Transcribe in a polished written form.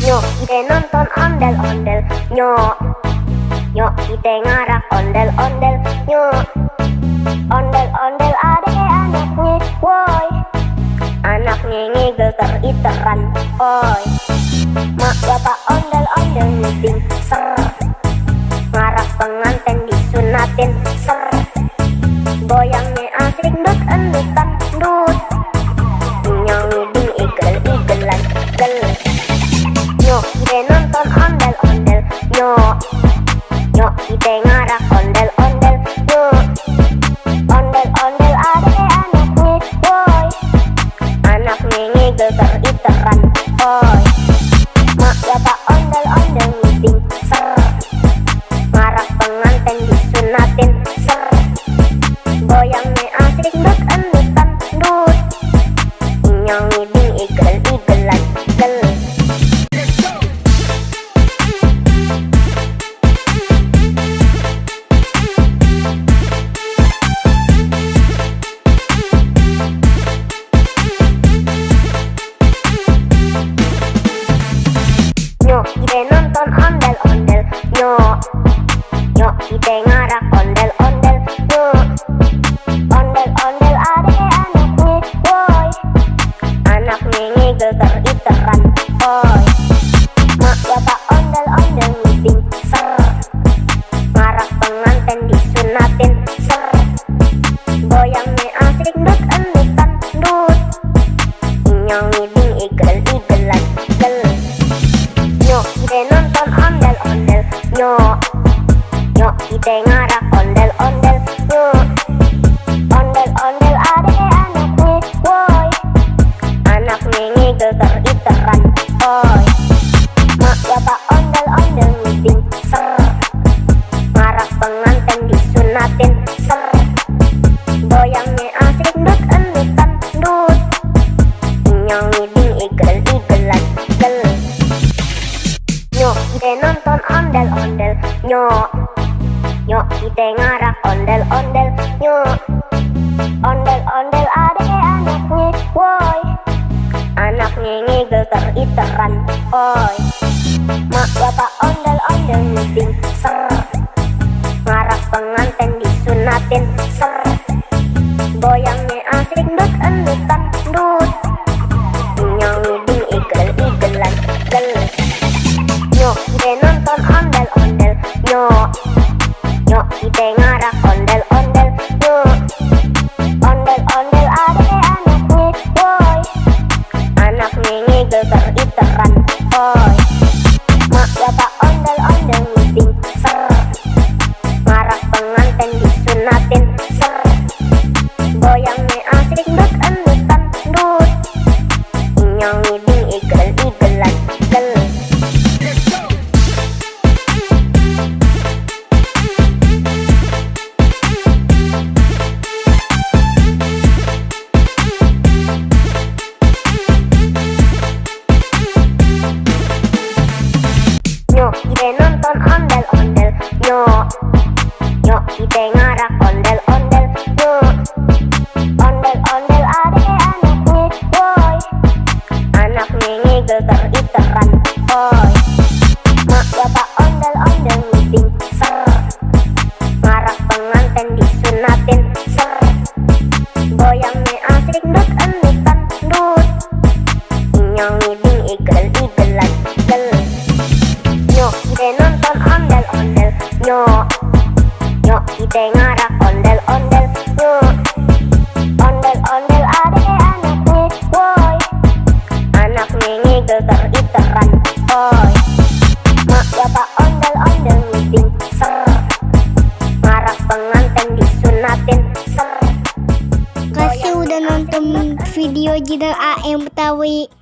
Nyok kita nonton ondel-ondel. Nyok kita ngarak ondel-ondel. Nyok ondel-ondel adek anaknya. Woi anaknya ngigel teriteran. Oi mak bapak ondel-ondel meeting. Ser ngarak pengantin disunatin. Ser goyangnya asik dut endutan dut. Nyanyi ding igel-igelan gel. Nyok kita nonton ondel-ondel. Nyok kita ngarak ondel-ondel. Nyok ondel-ondel adek anaknya. Woi anaknya ngigel teriteran. Oi mak bapak ondel-ondel meeting. Ser ngarak pengantin disunatin. Ser goyangnya asik dut endutan dut. Nyanyi ding igel-igelan gel. Nyok kita nonton ondel-ondel. Nyok kita ngarak ondel-ondel. Nyok ondel-ondel adek anaknya. Woi anaknya ngigel teriteran. Oi mak bapak ondel-ondel meeting. Ser ngarak pengantin disunatin. Ser goyangnya asik dut endutan dut. Nyanyi ding igel-igelan gel. Nyok kita nonton ondel-ondel. Nyok kita ngarak ondel-ondel. Nyok ondel-ondel adek anaknya. Woi anaknya ngigel teriteran. Oi mak bapak ondel-ondel meeting. Ser ngarak pengantin disunatin. Ser goyangnya asik dut endutan dut. Nyanyi ding igel-igelan gel. Nyok kita nonton ondel-ondel. Nyok kita ngarak ondel-ondel. Nyok ondel-ondel adek anaknya. Woi anaknya ngigel teriteran. Oi mak bapak ondel-ondel meeting. Ser ngarak pengantin disunatin. Ser goyangnya asik dut endutan dut. Nyanyi ding igel-igelan gel. Nyok kita nonton ondel-ondel. Nyok kita ngarak ondel-ondel. Nyok ondel-ondel adek anaknya. Woi anaknya ngigel teriteran. Oi mak bapak ondel-ondel meeting. Ser ngarak pengantin disunatin. Ser goyangnya asik dut endutan dut. Nyanyi ding igel-igelan gel. Nyok kita nonton ondel-ondel. Nyok kita ngarak ondel-ondel. Nyok ondel-ondel adek anaknya. Woi anaknya ngigel teriteran. Oi mak bapak ondel-ondel meeting. Ser ngarak pengantin disunatin. Ser goyangnya asik dut endutan dut. Nyanyi ding igel-igelan gel. Nyok kita nonton ondel-ondel. Nyok kita ngarak ondel-ondel. Nyok ondel-ondel adek anaknya. Woi anaknya ngigel teriteran. Oi mak bapak ondel-ondel meeting. Ser ngarak pengantin disunatin. Ser Kasih udah nonton video Jidan AM Betawi.